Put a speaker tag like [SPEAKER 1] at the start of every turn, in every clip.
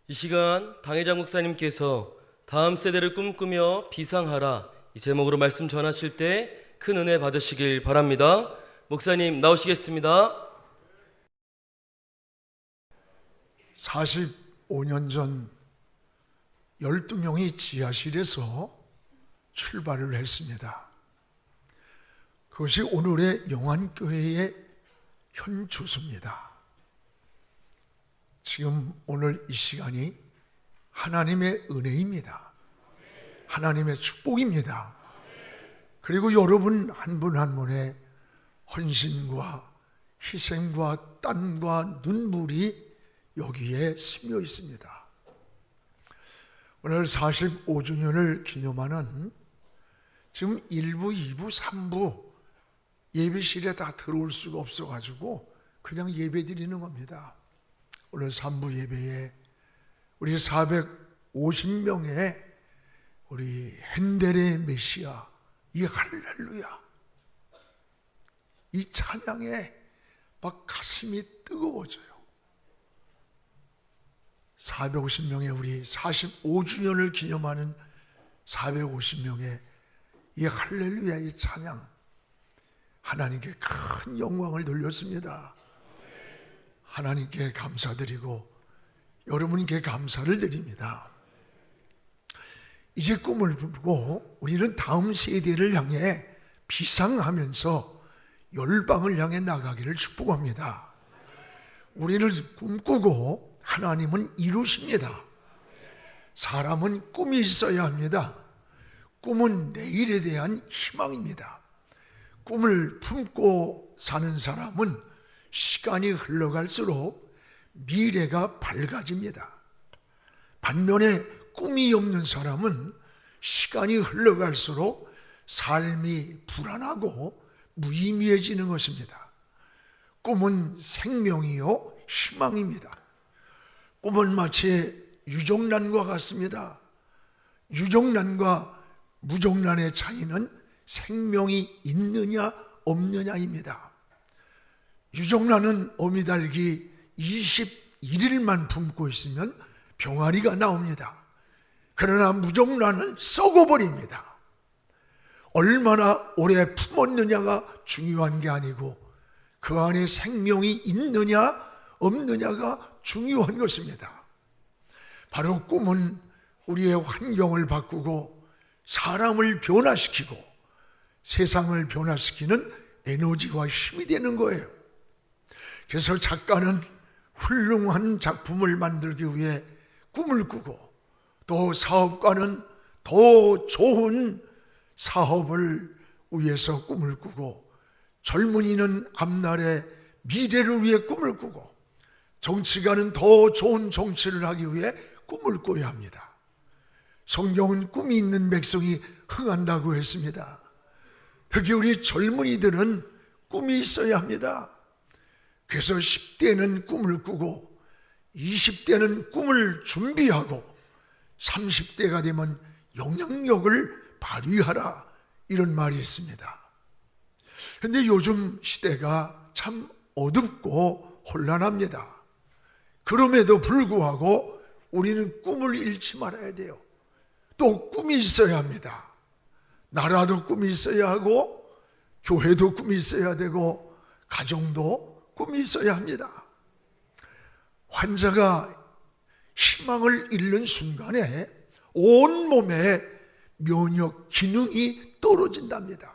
[SPEAKER 1] 이 시간 당회장 목사님께서 다음 세대를 꿈꾸며 비상하라 이 제목으로 말씀 전하실 때 큰 은혜 받으시길 바랍니다. 목사님 나오시겠습니다.
[SPEAKER 2] 45년 전 12명이 지하실에서 출발을 했습니다. 그것이 오늘의 영안교회의 현 주소입니다. 지금 오늘 이 시간이 하나님의 은혜입니다. 하나님의 축복입니다. 그리고 여러분 한 분 한 분의 헌신과 희생과 땀과 눈물이 여기에 스며 있습니다. 오늘 45주년을 기념하는 지금 1부, 2부, 3부 예배실에 다 들어올 수가 없어가지고 그냥 예배 드리는 겁니다. 오늘 3부 예배에 우리 450명의 우리 핸델의 메시아 이 할렐루야 이 찬양에 막 가슴이 뜨거워져요. 450명의 우리 45주년을 기념하는 450명의 이 할렐루야 이 찬양 하나님께 큰 영광을 돌렸습니다. 하나님께 감사드리고 여러분께 감사를 드립니다. 이제 꿈을 꾸고 우리는 다음 세대를 향해 비상하면서 열방을 향해 나가기를 축복합니다. 우리는 꿈꾸고 하나님은 이루십니다. 사람은 꿈이 있어야 합니다. 꿈은 내일에 대한 희망입니다. 꿈을 품고 사는 사람은 시간이 흘러갈수록 미래가 밝아집니다. 반면에 꿈이 없는 사람은 시간이 흘러갈수록 삶이 불안하고 무의미해지는 것입니다. 꿈은 생명이요 희망입니다. 꿈은 마치 유정란과 같습니다. 유정란과 무정란의 차이는 생명이 있느냐 없느냐입니다. 유정란은 어미달기 21일만 품고 있으면 병아리가 나옵니다. 그러나 무정란은 썩어버립니다. 얼마나 오래 품었느냐가 중요한 게 아니고 그 안에 생명이 있느냐 없느냐가 중요한 것입니다. 바로 꿈은 우리의 환경을 바꾸고 사람을 변화시키고 세상을 변화시키는 에너지와 힘이 되는 거예요. 그래서 작가는 훌륭한 작품을 만들기 위해 꿈을 꾸고 또 사업가는 더 좋은 사업을 위해서 꿈을 꾸고 젊은이는 앞날의 미래를 위해 꿈을 꾸고 정치가는 더 좋은 정치를 하기 위해 꿈을 꿔야 합니다. 성경은 꿈이 있는 백성이 흥한다고 했습니다. 특히 우리 젊은이들은 꿈이 있어야 합니다. 그래서 10대는 꿈을 꾸고 20대는 꿈을 준비하고 30대가 되면 영향력을 발휘하라 이런 말이 있습니다. 그런데 요즘 시대가 참 어둡고 혼란합니다. 그럼에도 불구하고 우리는 꿈을 잃지 말아야 돼요. 또 꿈이 있어야 합니다. 나라도 꿈이 있어야 하고 교회도 꿈이 있어야 되고 가정도 꿈이 있어야 합니다. 환자가 희망을 잃는 순간에 온몸에 면역 기능이 떨어진답니다.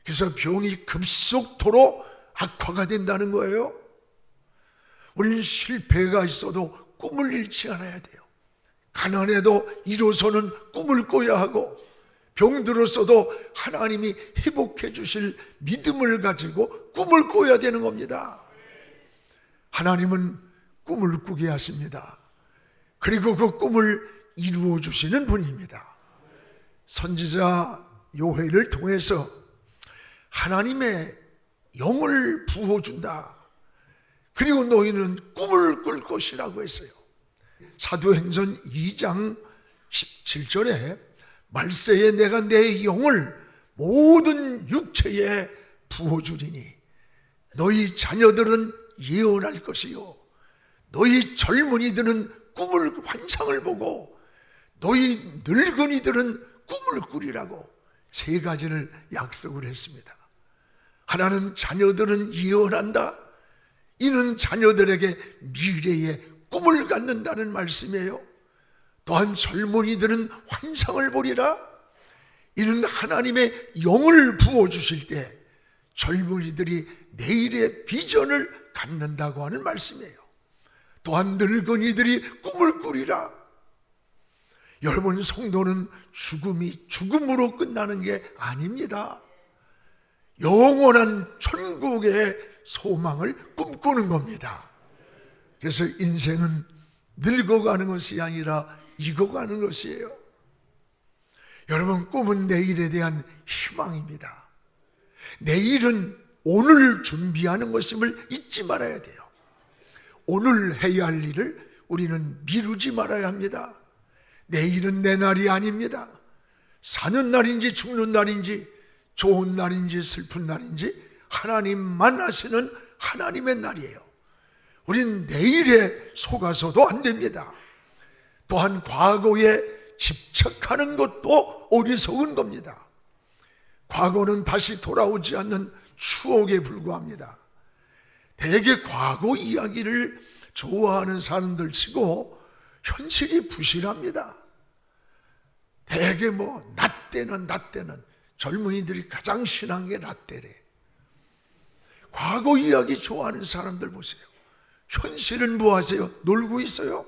[SPEAKER 2] 그래서 병이 급속도로 악화가 된다는 거예요. 우리는 실패가 있어도 꿈을 잃지 않아야 돼요. 가난해도 일어서는 꿈을 꿔야 하고 병들었어도 하나님이 회복해 주실 믿음을 가지고 꿈을 꿔야 되는 겁니다. 하나님은 꿈을 꾸게 하십니다. 그리고 그 꿈을 이루어 주시는 분입니다. 선지자 요엘을 통해서 하나님의 영을 부어준다. 그리고 너희는 꿈을 꿀 것이라고 했어요. 사도행전 2장 17절에 말세에 내가 내 영을 모든 육체에 부어주리니 너희 자녀들은 예언할 것이요 너희 젊은이들은 환상을 보고 너희 늙은이들은 꿈을 꾸리라고 세 가지를 약속을 했습니다. 하나는 자녀들은 예언한다. 이는 자녀들에게 미래의 꿈을 갖는다는 말씀이에요. 또한 젊은이들은 환상을 보리라. 이는 하나님의 영을 부어주실 때 젊은이들이 내일의 비전을 갖는다고 하는 말씀이에요. 또한 늙은이들이 꿈을 꾸리라. 여러분, 성도는 죽음이 죽음으로 끝나는 게 아닙니다. 영원한 천국의 소망을 꿈꾸는 겁니다. 그래서 인생은 늙어가는 것이 아니라 익어가는 것이에요. 여러분, 꿈은 내일에 대한 희망입니다. 내일은 오늘 준비하는 것임을 잊지 말아야 돼요. 오늘 해야 할 일을 우리는 미루지 말아야 합니다. 내일은 내 날이 아닙니다. 사는 날인지 죽는 날인지 좋은 날인지 슬픈 날인지 하나님만 아시는 하나님의 날이에요. 우린 내일에 속아서도 안 됩니다. 또한 과거에 집착하는 것도 어리석은 겁니다. 과거는 다시 돌아오지 않는 추억에 불과합니다. 대개 과거 이야기를 좋아하는 사람들 치고 현실이 부실합니다. 대개 나 때는 젊은이들이 가장 신한 게 나 때래. 과거 이야기 좋아하는 사람들 보세요. 현실은 뭐 하세요? 놀고 있어요.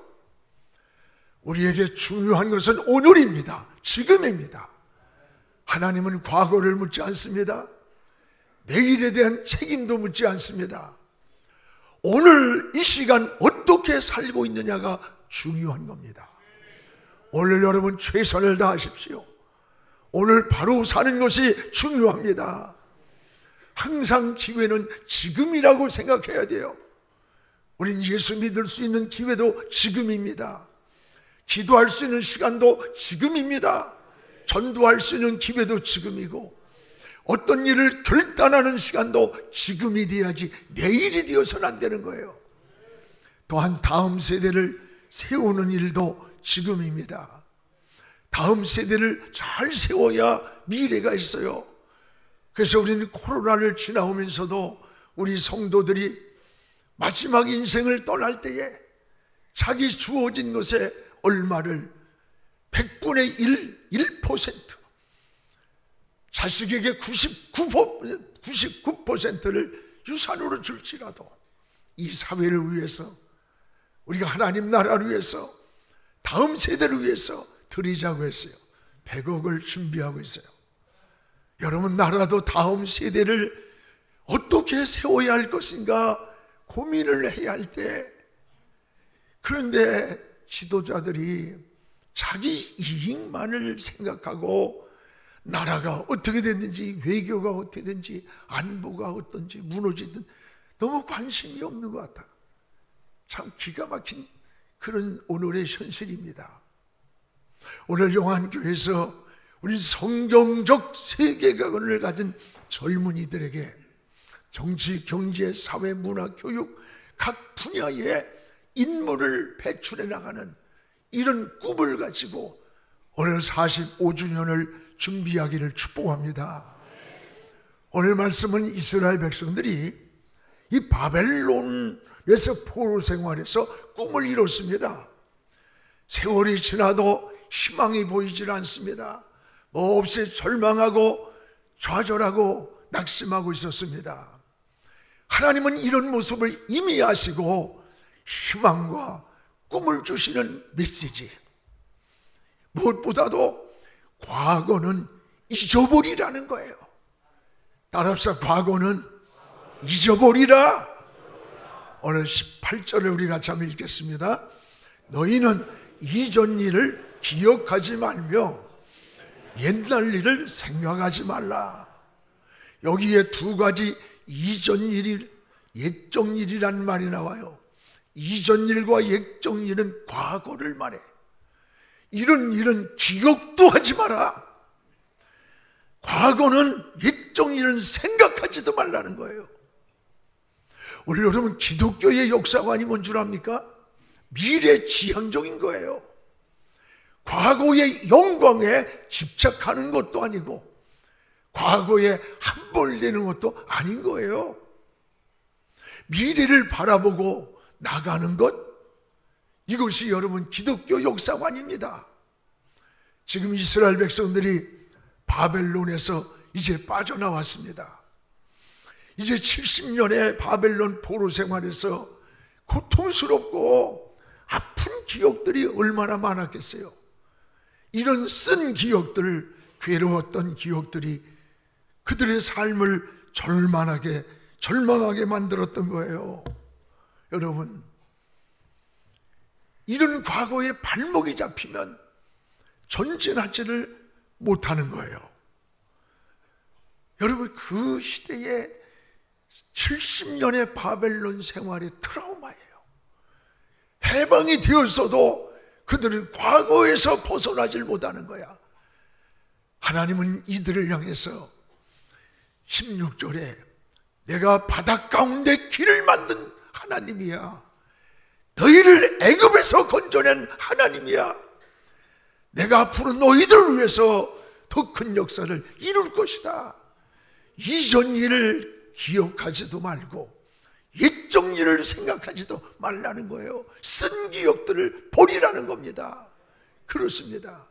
[SPEAKER 2] 우리에게 중요한 것은 오늘입니다. 지금입니다. 하나님은 과거를 묻지 않습니다. 내일에 대한 책임도 묻지 않습니다. 오늘 이 시간 어떻게 살고 있느냐가 중요한 겁니다. 오늘 여러분 최선을 다하십시오. 오늘 바로 사는 것이 중요합니다. 항상 기회는 지금이라고 생각해야 돼요. 우린 예수 믿을 수 있는 기회도 지금입니다. 기도할 수 있는 시간도 지금입니다. 전도할 수 있는 기회도 지금이고, 어떤 일을 결단하는 시간도 지금이 돼야지 내일이 되어서는 안 되는 거예요. 또한 다음 세대를 세우는 일도 지금입니다. 다음 세대를 잘 세워야 미래가 있어요. 그래서 우리는 코로나를 지나오면서도 우리 성도들이 마지막 인생을 떠날 때에 자기 주어진 것에 얼마를 100분의 1% 자식에게 99%를 유산으로 줄지라도 이 사회를 위해서, 우리가 하나님 나라를 위해서, 다음 세대를 위해서 드리자고 했어요. 100억을 준비하고 있어요. 여러분, 나라도 다음 세대를 어떻게 세워야 할 것인가 고민을 해야 할 때, 그런데 지도자들이 자기 이익만을 생각하고 나라가 어떻게 됐는지, 외교가 어떻게 됐는지, 안보가 어떤지 무너지든 너무 관심이 없는 것 같아. 참 기가 막힌 그런 오늘의 현실입니다. 오늘 용안교회에서 우리 성경적 세계관을 가진 젊은이들에게 정치, 경제, 사회, 문화, 교육 각 분야의 인물을 배출해 나가는 이런 꿈을 가지고 오늘 45주년을 준비하기를 축복합니다. 오늘 말씀은 이스라엘 백성들이 이 바벨론에서 포로 생활에서 꿈을 이뤘습니다. 세월이 지나도 희망이 보이질 않습니다. 몹시 절망하고 좌절하고 낙심하고 있었습니다. 하나님은 이런 모습을 이미 아시고 희망과 꿈을 주시는 메시지, 무엇보다도 과거는 잊어버리라는 거예요. 따라합시다. 과거는 잊어버리라. 오늘 18절을 우리 같이 한번 읽겠습니다. 너희는 이전 일을 기억하지 말며 옛날 일을 생각하지 말라. 여기에 두 가지 이전 일이, 옛적 일이라는 말이 나와요. 이전 일과 옛적 일은 과거를 말해. 이런 일은 기억도 하지 마라. 과거는 옛적 일은 생각하지도 말라는 거예요. 우리 여러분, 기독교의 역사관이 뭔 줄 압니까? 미래지향적인 거예요. 과거의 영광에 집착하는 것도 아니고 과거에 함몰되는 것도 아닌 거예요. 미래를 바라보고 나가는 것, 이것이 여러분 기독교 역사관입니다. 지금 이스라엘 백성들이 바벨론에서 이제 빠져나왔습니다. 이제 70년의 바벨론 포로 생활에서 고통스럽고 아픈 기억들이 얼마나 많았겠어요. 이런 쓴 기억들, 괴로웠던 기억들이 그들의 삶을 절망하게 만들었던 거예요. 여러분, 이런 과거에 발목이 잡히면 전진하지를 못하는 거예요. 여러분, 그 시대에 70년의 바벨론 생활의 트라우마예요. 해방이 되었어도 그들은 과거에서 벗어나질 못하는 거야. 하나님은 이들을 향해서 16절에 내가 바다 가운데 길을 만든 하나님이야. 너희를 애굽에서 건져낸 하나님이야. 내가 앞으로 너희들을 위해서 더 큰 역사를 이룰 것이다. 이전 일을 기억하지도 말고 옛적 일을 생각하지도 말라는 거예요. 쓴 기억들을 버리라는 겁니다. 그렇습니다.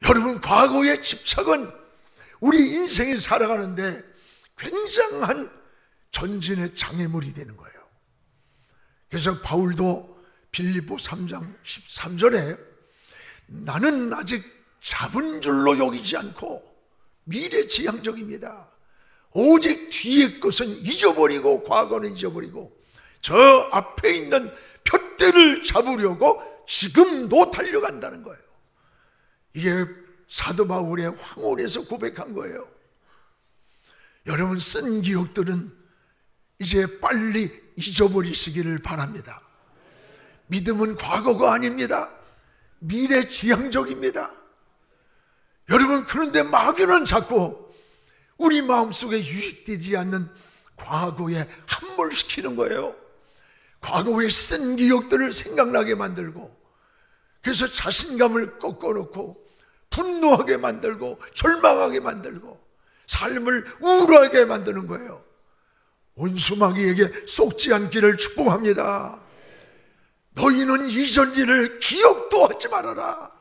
[SPEAKER 2] 여러분, 과거의 집착은 우리 인생에 살아가는데 굉장한 전진의 장애물이 되는 거예요. 그래서 바울도 빌립보 3장 13절에 나는 아직 잡은 줄로 여기지 않고 미래지향적입니다. 오직 뒤의 것은 잊어버리고 과거는 잊어버리고 저 앞에 있는 푯대를 잡으려고 지금도 달려간다는 거예요. 이게 사도 바울의 황홀에서 고백한 거예요. 여러분, 쓴 기억들은 이제 빨리 잊어버리시기를 바랍니다. 믿음은 과거가 아닙니다. 미래지향적입니다. 여러분, 그런데 마귀는 자꾸 우리 마음속에 유익되지 않는 과거에 함몰시키는 거예요. 과거의 쓴 기억들을 생각나게 만들고, 그래서 자신감을 꺾어놓고 분노하게 만들고 절망하게 만들고 삶을 우울하게 만드는 거예요. 온수마귀에게 속지 않기를 축복합니다. 너희는 이전 일을 기억도 하지 말아라.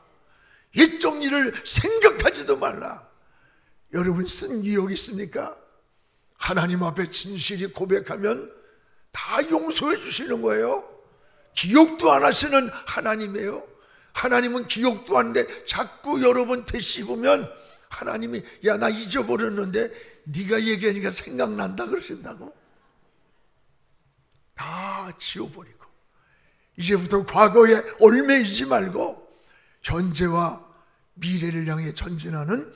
[SPEAKER 2] 옛적 일을 생각하지도 말라. 여러분, 쓴 기억이 있습니까? 하나님 앞에 진실이 고백하면 다 용서해 주시는 거예요. 기억도 안 하시는 하나님이에요. 하나님은 기억도 하는데 자꾸 여러분 되씹으면 하나님이 야, 나 잊어버렸는데 네가 얘기하니까 생각난다 그러신다고. 다 지워버리고 이제부터 과거에 얽매이지 말고 현재와 미래를 향해 전진하는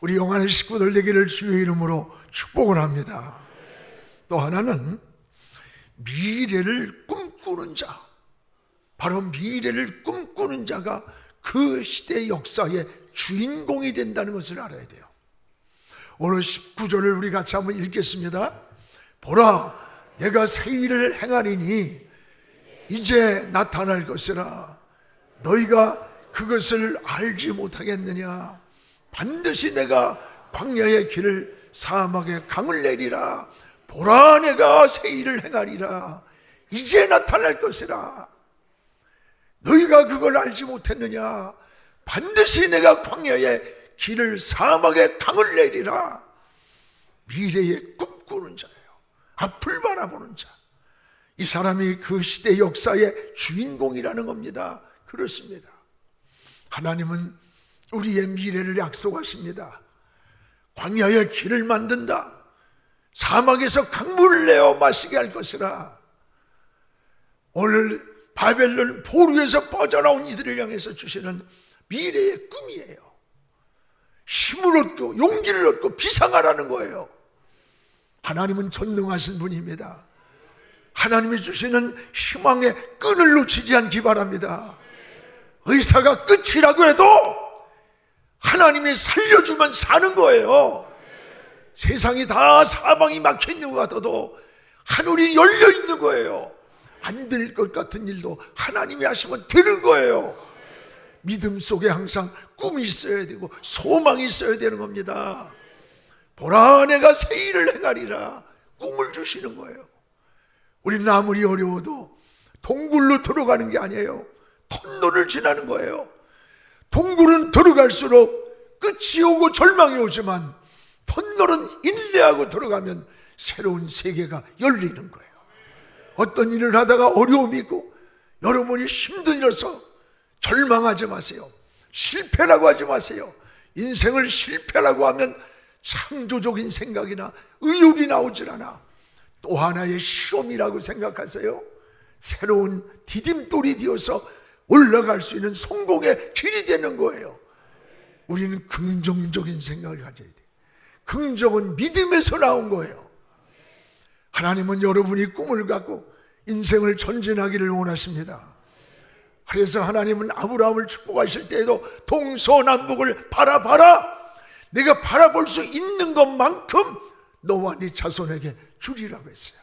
[SPEAKER 2] 우리 영안의 식구들 되기를 주의 이름으로 축복을 합니다. 또 하나는 미래를 꿈꾸는 자, 바로 미래를 꿈꾸는 자가 그 시대 역사의 주인공이 된다는 것을 알아야 돼요. 오늘 19절을 우리 같이 한번 읽겠습니다. 보라, 내가 새 일을 행하리니 이제 나타날 것이라. 너희가 그것을 알지 못하겠느냐? 반드시 내가 광야의 길을 사막의 강을 내리라. 보라, 내가 새 일을 행하리라. 이제 나타날 것이라. 너희가 그걸 알지 못했느냐? 반드시 내가 광야의 길을 사막의 강을 내리라. 미래에 꿈꾸는 자예요. 앞을 바라보는 자. 이 사람이 그 시대 역사의 주인공이라는 겁니다. 그렇습니다. 하나님은 우리의 미래를 약속하십니다. 광야의 길을 만든다. 사막에서 강물을 내어 마시게 할 것이라. 오늘 바벨론 포로에서 빠져나온 이들을 향해서 주시는 미래의 꿈이에요. 힘을 얻고 용기를 얻고 비상하라는 거예요. 하나님은 전능하신 분입니다. 하나님이 주시는 희망의 끈을 놓치지 않기 바랍니다. 의사가 끝이라고 해도 하나님이 살려주면 사는 거예요. 세상이 다 사방이 막혀 있는 것 같아도 하늘이 열려 있는 거예요. 안 될 것 같은 일도 하나님이 하시면 되는 거예요. 믿음 속에 항상 꿈이 있어야 되고 소망이 있어야 되는 겁니다. 보라, 내가 새 일을 행하리라. 꿈을 주시는 거예요. 우리는 아무리 어려워도 동굴로 들어가는 게 아니에요. 터널을 지나는 거예요. 동굴은 들어갈수록 끝이 오고 절망이 오지만 터널은 인내하고 들어가면 새로운 세계가 열리는 거예요. 어떤 일을 하다가 어려움이 있고 여러분이 힘들어서 절망하지 마세요. 실패라고 하지 마세요. 인생을 실패라고 하면 창조적인 생각이나 의욕이 나오질 않아. 또 하나의 시험이라고 생각하세요. 새로운 디딤돌이 되어서 올라갈 수 있는 성공의 길이 되는 거예요. 우리는 긍정적인 생각을 가져야 돼요. 긍정은 믿음에서 나온 거예요. 하나님은 여러분이 꿈을 갖고 인생을 전진하기를 원하십니다. 그래서 하나님은 아브라함을 축복하실 때에도 동서남북을 바라봐라. 내가 바라볼 수 있는 것만큼 너와 네 자손에게 주리라고 했어요.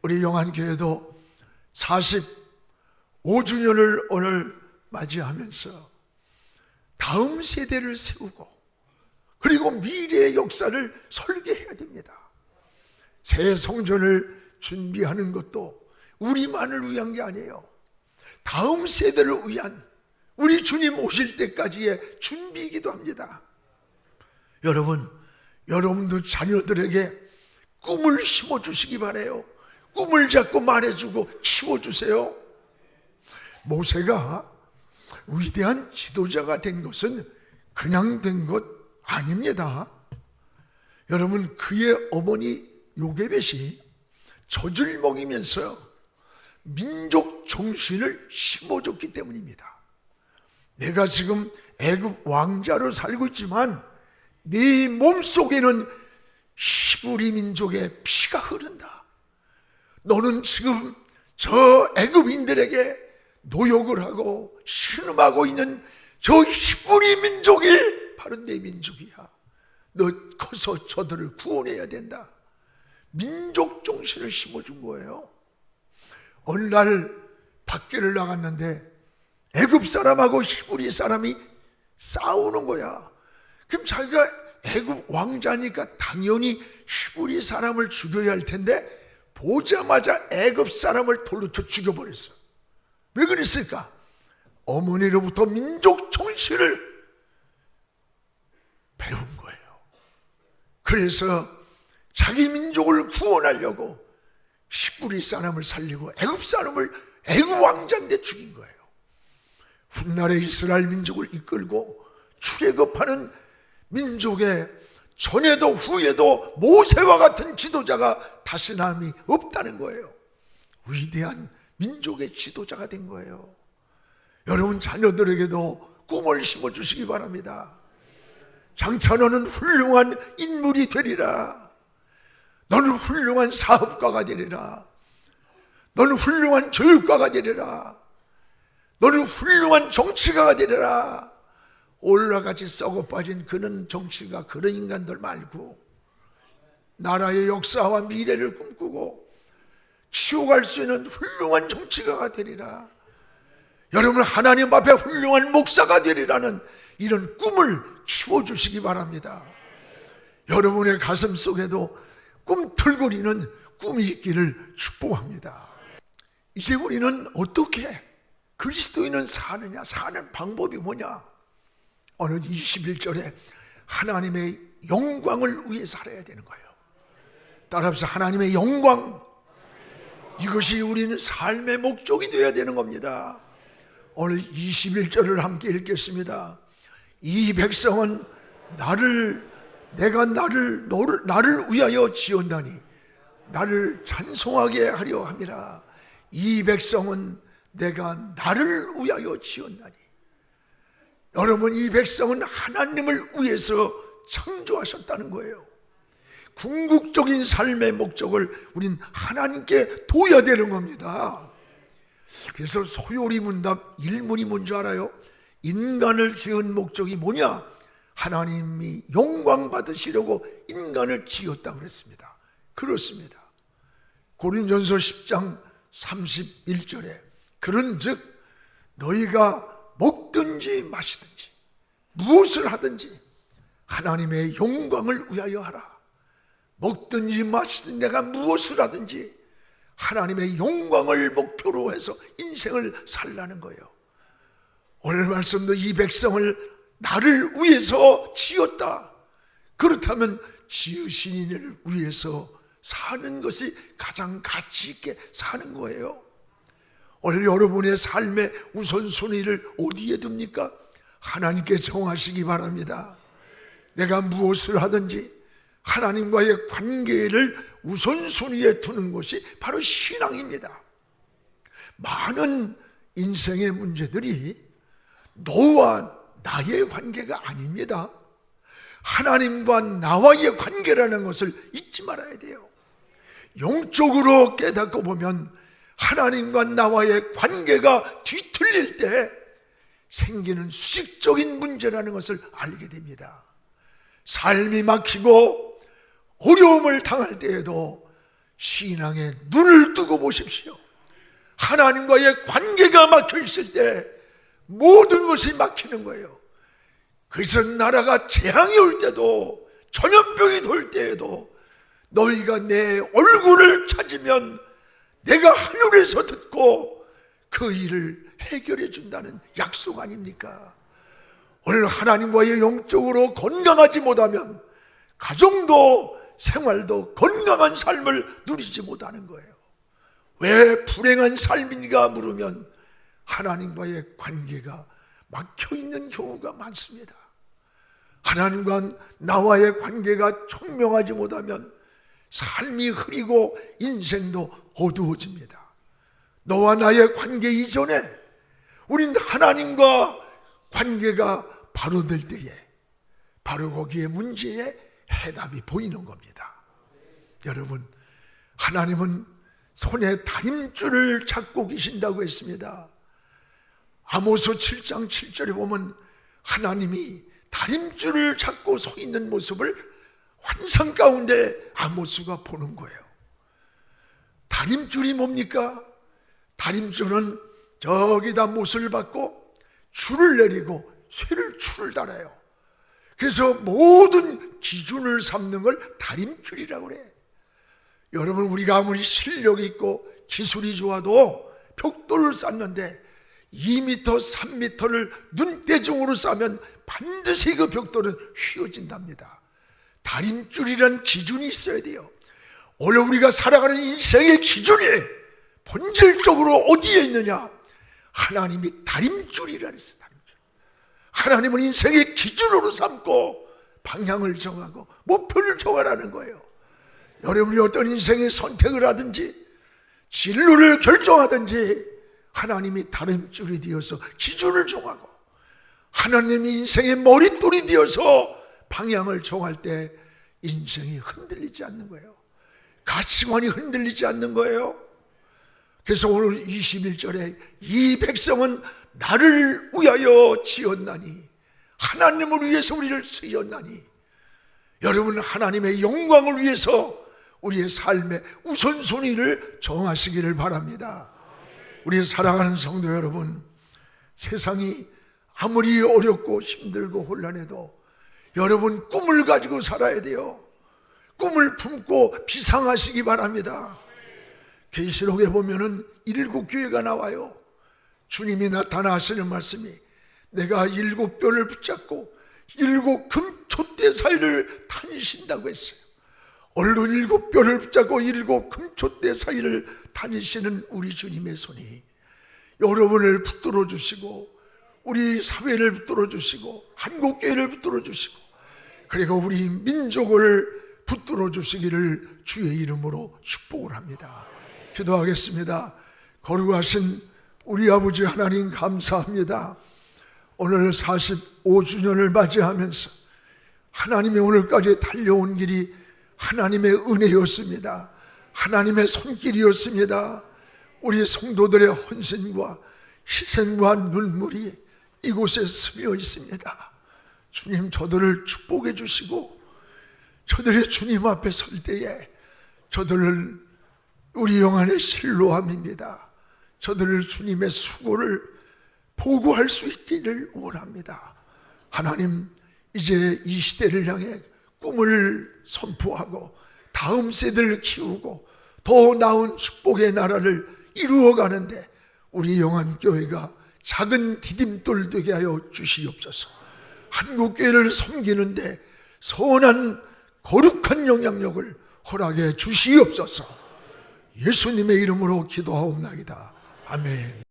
[SPEAKER 2] 우리 영안교회도 45주년을 오늘 맞이하면서 다음 세대를 세우고 그리고 미래의 역사를 설계해야 됩니다. 새 성전을 준비하는 것도 우리만을 위한 게 아니에요. 다음 세대를 위한 우리 주님 오실 때까지의 준비이기도 합니다. 여러분도 자녀들에게 꿈을 심어주시기 바라요. 꿈을 자꾸 말해주고 키워주세요. 모세가 위대한 지도자가 된 것은 그냥 된 것 아닙니다. 여러분, 그의 어머니 요게벳이 젖을 먹이면서 민족 정신을 심어줬기 때문입니다. 내가 지금 애굽 왕자로 살고 있지만 네 몸속에는 히브리 민족의 피가 흐른다. 너는 지금 저 애굽인들에게 노역을 하고 신음하고 있는 저 히브리 민족이 바로 내 민족이야. 너 커서 저들을 구원해야 된다. 민족 정신을 심어준 거예요. 어느 날 밖에를 나갔는데 애굽 사람하고 히브리 사람이 싸우는 거야. 그럼 자기가 애굽 왕자니까 당연히 히브리 사람을 죽여야 할 텐데 보자마자 애굽 사람을 돌로 쳐 죽여버렸어. 왜 그랬을까? 어머니로부터 민족 정신을 배운 거예요. 그래서 자기 민족을 구원하려고 히브리 사람을 살리고 애굽 사람을 애굽 왕자인데 죽인 거예요. 훗날에 이스라엘 민족을 이끌고 출애굽하는 민족의 전에도 후에도 모세와 같은 지도자가 다시 남이 없다는 거예요. 위대한 민족의 지도자가 된 거예요. 여러분 자녀들에게도 꿈을 심어주시기 바랍니다. 장차 너는 훌륭한 인물이 되리라. 너는 훌륭한 사업가가 되리라. 너는 훌륭한 교육가가 되리라. 너는 훌륭한 정치가가 되리라. 올라같이 썩어 빠진 그런 정치가 그런 인간들 말고 나라의 역사와 미래를 꿈꾸고 키워갈 수 있는 훌륭한 정치가가 되리라. 여러분 하나님 앞에 훌륭한 목사가 되리라는 이런 꿈을 키워주시기 바랍니다. 여러분의 가슴 속에도 꿈틀거리는 꿈이 있기를 축복합니다. 이제 우리는 어떻게 그리스도인은 사느냐, 사는 방법이 뭐냐? 오늘 21절에 하나님의 영광을 위해 살아야 되는 거예요. 따라서 하나님의 영광, 이것이 우리는 삶의 목적이 되어야 되는 겁니다. 오늘 21절을 함께 읽겠습니다. 이 백성은 내가 나를 위하여 지었나니 나를 찬송하게 하려 함이라. 이 백성은 내가 나를 위하여 지었나니. 여러분, 이 백성은 하나님을 위해서 창조하셨다는 거예요. 궁극적인 삶의 목적을 우린 하나님께 둬야 되는 겁니다. 그래서 소요리 문답 1문이 뭔지 알아요? 인간을 지은 목적이 뭐냐? 하나님이 영광 받으시려고 인간을 지었다고 그랬습니다. 그렇습니다. 고린전서 10장 31절에 그런즉 너희가 먹든지 마시든지 무엇을 하든지 하나님의 영광을 위하여 하라. 먹든지 마시든지 내가 무엇을 하든지 하나님의 영광을 목표로 해서 인생을 살라는 거예요. 오늘 말씀도 이 백성을 나를 위해서 지었다. 그렇다면 지으신 이를 위해서 사는 것이 가장 가치 있게 사는 거예요. 오늘 여러분의 삶의 우선순위를 어디에 둡니까? 하나님께 정하시기 바랍니다. 내가 무엇을 하든지 하나님과의 관계를 우선순위에 두는 것이 바로 신앙입니다. 많은 인생의 문제들이 너와 나의 관계가 아닙니다. 하나님과 나와의 관계라는 것을 잊지 말아야 돼요. 영적으로 깨닫고 보면 하나님과 나와의 관계가 뒤틀릴 때 생기는 수직적인 문제라는 것을 알게 됩니다. 삶이 막히고 어려움을 당할 때에도 신앙에 눈을 뜨고 보십시오. 하나님과의 관계가 막혀 있을 때 모든 것이 막히는 거예요. 그래서 나라가 재앙이 올 때도 전염병이 돌 때에도 너희가 내 얼굴을 찾으면 내가 하늘에서 듣고 그 일을 해결해 준다는 약속 아닙니까? 오늘 하나님과의 영적으로 건강하지 못하면 가정도 생활도 건강한 삶을 누리지 못하는 거예요. 왜 불행한 삶인가 물으면 하나님과의 관계가 막혀 있는 경우가 많습니다. 하나님과 나와의 관계가 청명하지 못하면 삶이 흐리고 인생도 어두워집니다. 너와 나의 관계 이전에 우린 하나님과 관계가 바로 될 때에 바로 거기에 문제에 해답이 보이는 겁니다. 여러분, 하나님은 손에 다림줄을 잡고 계신다고 했습니다. 아모스 7장 7절에 보면 하나님이 다림줄을 잡고 서 있는 모습을 환상 가운데 아모스가 보는 거예요. 다림줄이 뭡니까? 다림줄은 저기다 못을 받고 줄을 내리고 쇠를 줄을 달아요. 그래서 모든 기준을 삼는 걸 다림줄이라고 그래. 여러분, 우리가 아무리 실력이 있고 기술이 좋아도 벽돌을 쌓는데 2m, 3m를 눈대중으로 쌓으면 반드시 그 벽돌은 휘어진답니다. 다림줄이란 기준이 있어야 돼요. 오늘 우리가 살아가는 인생의 기준이 본질적으로 어디에 있느냐? 하나님이 다림줄이라 했어요. 다림줄. 하나님은 인생의 기준으로 삼고 방향을 정하고 목표를 정하라는 거예요. 여러분이 어떤 인생의 선택을 하든지 진로를 결정하든지 하나님이 다림줄이 되어서 기준을 정하고 하나님이 인생의 머릿돌이 되어서 방향을 정할 때 인생이 흔들리지 않는 거예요. 가치관이 흔들리지 않는 거예요. 그래서 오늘 21절에 이 백성은 나를 위하여 지었나니 하나님을 위해서 우리를 지었나니 여러분, 하나님의 영광을 위해서 우리의 삶의 우선순위를 정하시기를 바랍니다. 우리 사랑하는 성도 여러분, 세상이 아무리 어렵고 힘들고 혼란해도 여러분 꿈을 가지고 살아야 돼요. 꿈을 품고 비상하시기 바랍니다. 계시록에 보면은 7교회가 나와요. 주님이 나타나시는 말씀이 내가 7뼈를 붙잡고 7 금촛대 사이를 다니신다고 했어요. 오늘도 7뼈를 붙잡고 7 금촛대 사이를 다니시는 우리 주님의 손이 여러분을 붙들어 주시고 우리 사회를 붙들어 주시고 한국교회를 붙들어 주시고 그리고 우리 민족을 붙들어 주시기를 주의 이름으로 축복을 합니다. 기도하겠습니다. 거룩하신 우리 아버지 하나님, 감사합니다. 오늘 45주년을 맞이하면서 하나님의 오늘까지 달려온 길이 하나님의 은혜였습니다. 하나님의 손길이었습니다. 우리 성도들의 헌신과 희생과 눈물이 이곳에 스며 있습니다. 주님, 저들을 축복해 주시고 저들의 주님 앞에 설 때에 저들을 우리 영안의 실로함입니다. 저들 주님의 수고를 보고할 수 있기를 원합니다. 하나님, 이제 이 시대를 향해 꿈을 선포하고 다음 세대를 키우고 더 나은 축복의 나라를 이루어가는데 우리 영안교회가 작은 디딤돌 되게 하여 주시옵소서. 한국교회를 섬기는데 선한 거룩한 영향력을 허락해 주시옵소서. 예수님의 이름으로 기도하옵나이다. 아멘.